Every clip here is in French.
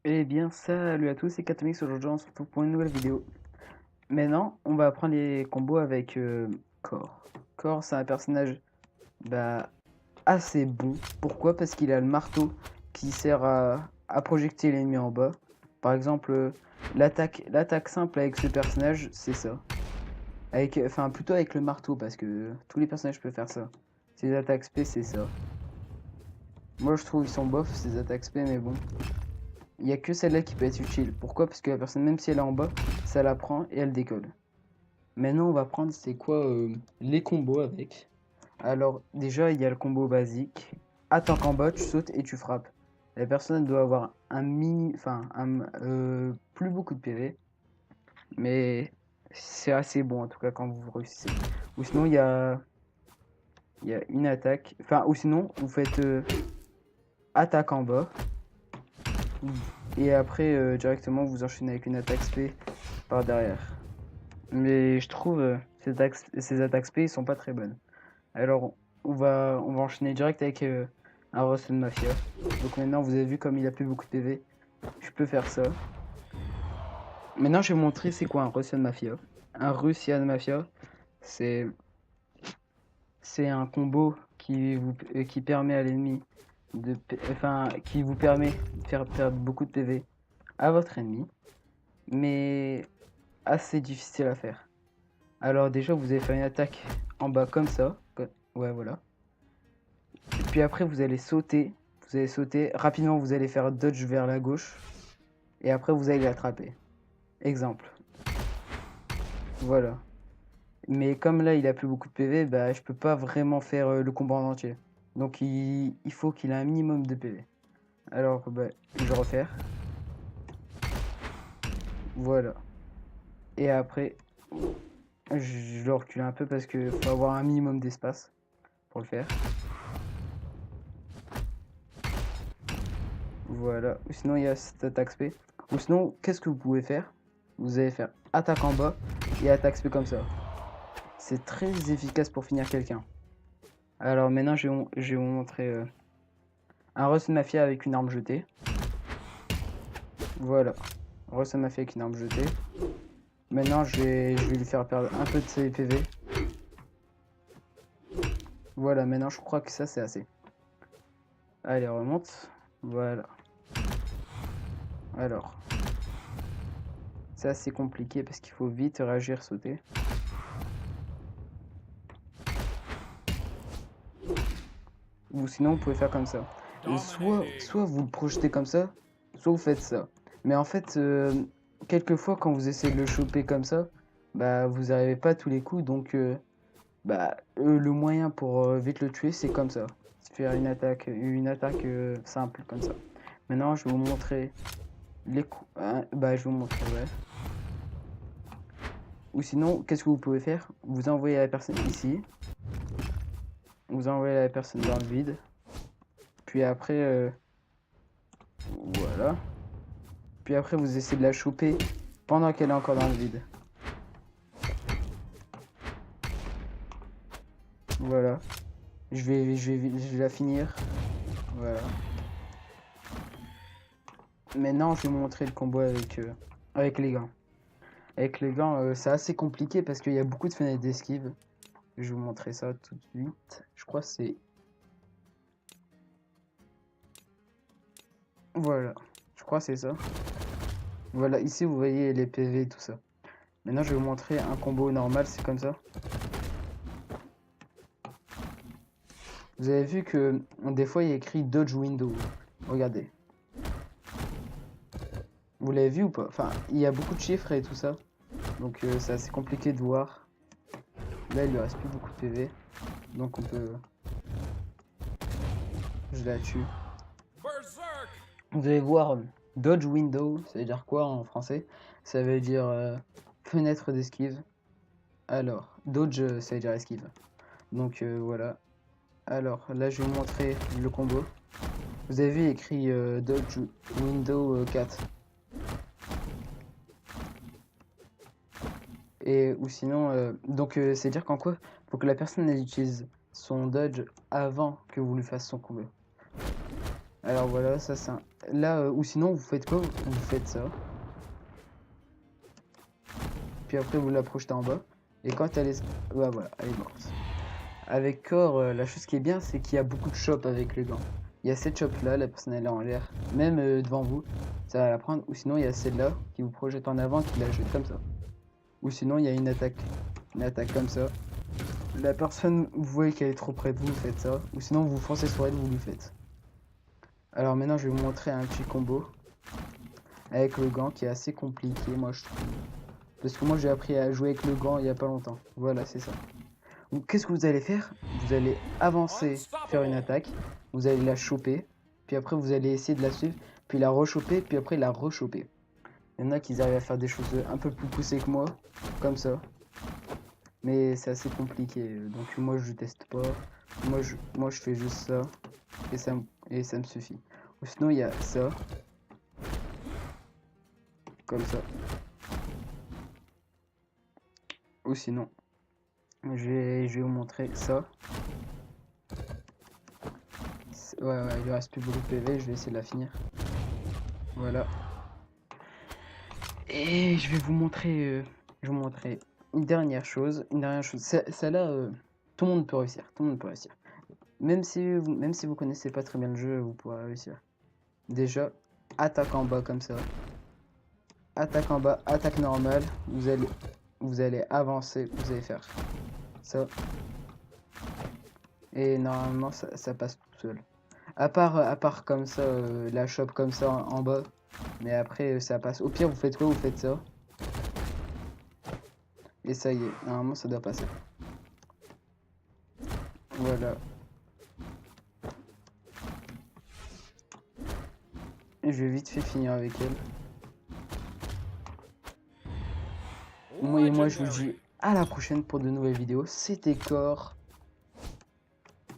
Eh bien, salut à tous, c'est Catomix. Aujourd'hui, on se retrouve pour une nouvelle vidéo. Maintenant, on va apprendre les combos avec Core. Core, c'est un personnage bah, assez bon. Pourquoi? Parce qu'il a le marteau qui sert à projeter l'ennemi en bas. Par exemple, l'attaque simple avec ce personnage, c'est ça. Enfin, plutôt avec le marteau, parce que tous les personnages peuvent faire ça. Ses attaques spé, c'est ça. Moi, je trouve qu'ils sont bof, ces attaques spé, mais bon. Il n'y a que celle-là qui peut être utile. Pourquoi? Parce que la personne, même si elle est en bas, ça la prend et elle décolle. Maintenant, on va prendre c'est quoi les combos avec. Alors, déjà, il y a le combo basique. Attaque en bas, tu sautes et tu frappes. La personne doit avoir plus beaucoup de PV, mais c'est assez bon en tout cas quand vous réussissez. Ou sinon, il y a une attaque. Enfin, ou sinon, vous faites attaque en bas. Et après, directement, vous enchaînez avec une attaque spé par derrière. Mais je trouve ces attaques spé sont pas très bonnes. Alors, on va enchaîner direct avec un Russian Mafia. Donc maintenant, vous avez vu comme il a plus beaucoup de PV. Je peux faire ça. Maintenant, je vais vous montrer c'est quoi un Russian Mafia. Un Russian Mafia, c'est c'est un combo qui permet à l'ennemi qui vous permet de faire perdre beaucoup de PV à votre ennemi, mais assez difficile à faire. Alors déjà, vous allez faire une attaque en bas comme ça. Ouais, voilà. Et puis après, vous allez sauter. Vous allez sauter. Rapidement, vous allez faire dodge vers la gauche. Et après, vous allez l'attraper. Exemple. Voilà. Mais comme là, il a plus beaucoup de PV, bah, je peux pas vraiment faire le combat en entier. Donc, il faut qu'il ait un minimum de PV. Alors, bah, je vais refaire. Voilà. Et après, je le recule un peu parce qu'il faut avoir un minimum d'espace pour le faire. Voilà. Ou sinon, il y a cette attaque spé. Ou sinon, qu'est-ce que vous pouvez faire? Vous allez faire attaque en bas et attaque spé comme ça. C'est très efficace pour finir quelqu'un. Alors maintenant, je vais vous montrer un Rust Mafia avec une arme jetée. Voilà. Rust Mafia avec une arme jetée. Maintenant, je vais lui faire perdre un peu de ses PV. Voilà, maintenant, je crois que ça, c'est assez. Allez, remonte. Voilà. Alors. C'est assez compliqué parce qu'il faut vite réagir, sauter. Ou sinon, vous pouvez faire comme ça. Et soit vous le projetez comme ça, soit vous faites ça. Mais en fait, quelquefois, quand vous essayez de le choper comme ça, bah, vous n'arrivez pas à tous les coups. Donc, le moyen pour vite le tuer, c'est comme ça. C'est faire une attaque simple comme ça. Maintenant, je vais vous montrer les coups. Hein, bah, je vais vous montrer, ouais. Ou sinon, qu'est-ce que vous pouvez faire? Vous envoyez la personne ici. Vous envoyez la personne dans le vide. Puis après, voilà. Puis après, vous essayez de la choper pendant qu'elle est encore dans le vide. Voilà. Je vais la finir. Voilà. Maintenant, je vais vous montrer le combo avec les gants. Avec les gants, c'est assez compliqué parce qu'il y a beaucoup de fenêtres d'esquive. Je vais vous montrer ça tout de suite. Je crois que c'est... Voilà. Je crois que c'est ça. Voilà, ici, vous voyez les PV et tout ça. Maintenant, je vais vous montrer un combo normal, c'est comme ça. Vous avez vu que des fois il y a écrit Dodge Window. Regardez. Vous l'avez vu ou pas? Enfin, il y a beaucoup de chiffres et tout ça. Donc c'est assez compliqué de voir. Là, il lui reste plus beaucoup de PV. Donc on peut... Je la tue. Vous allez voir Dodge Window, ça veut dire quoi en français? Ça veut dire fenêtre d'esquive. Alors, Dodge, ça veut dire esquive. Donc voilà. Alors, là, je vais vous montrer le combo. Vous avez vu écrit Dodge Window 4. Et ou sinon, donc c'est dire qu'en quoi? Faut que la personne elle utilise son dodge avant que vous lui fassiez son combo. Alors voilà, ça c'est un... Là, ou sinon vous faites quoi? Vous faites ça. Puis après vous la projetez en bas. Et quand elle est... Bah voilà, elle est morte. Avec Core, la chose qui est bien, c'est qu'il y a beaucoup de chops avec le gant. Il y a cette chop là, la personne elle est en l'air. Même devant vous, ça va la prendre. Ou sinon il y a celle-là qui vous projette en avant, qui la jette comme ça. Ou sinon il y a une attaque comme ça. La personne, vous voyez qu'elle est trop près de vous, vous faites ça. Ou sinon vous foncez sur elle, vous lui faites. Alors maintenant je vais vous montrer un petit combo avec le gant qui est assez compliqué, moi je trouve. Parce que moi j'ai appris à jouer avec le gant il y a pas longtemps. Voilà, c'est ça. Donc qu'est-ce que vous allez faire? Vous allez avancer, faire une attaque, vous allez la choper, puis après vous allez essayer de la suivre, puis la rechoper, puis après la rechoper. Il y en a qui arrivent à faire des choses un peu plus poussées que moi, comme ça. Mais c'est assez compliqué, donc moi je teste pas. Moi je fais juste ça, et ça me suffit. Ou sinon il y a ça, comme ça. Ou sinon, je vais vous montrer ça. Ouais, il lui reste plus beaucoup de PV, je vais essayer de la finir. Voilà. Et je vais vous montrer, une dernière chose. Celle-là, tout le monde peut réussir. Tout le monde peut réussir. Même si vous connaissez pas très bien le jeu, vous pourrez réussir. Déjà, attaque en bas comme ça. Attaque en bas, attaque normale. Vous allez avancer, vous allez faire ça. Et normalement, ça passe tout seul. À part comme ça, la chope comme ça en bas. Mais après, ça passe. Au pire, vous faites quoi? Vous faites ça. Et ça y est, normalement, ça doit passer. Voilà. Et je vais vite fait finir avec elle. Moi, je vous dis à la prochaine pour de nouvelles vidéos. C'était Core.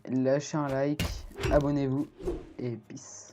Lâchez un like, abonnez-vous et peace.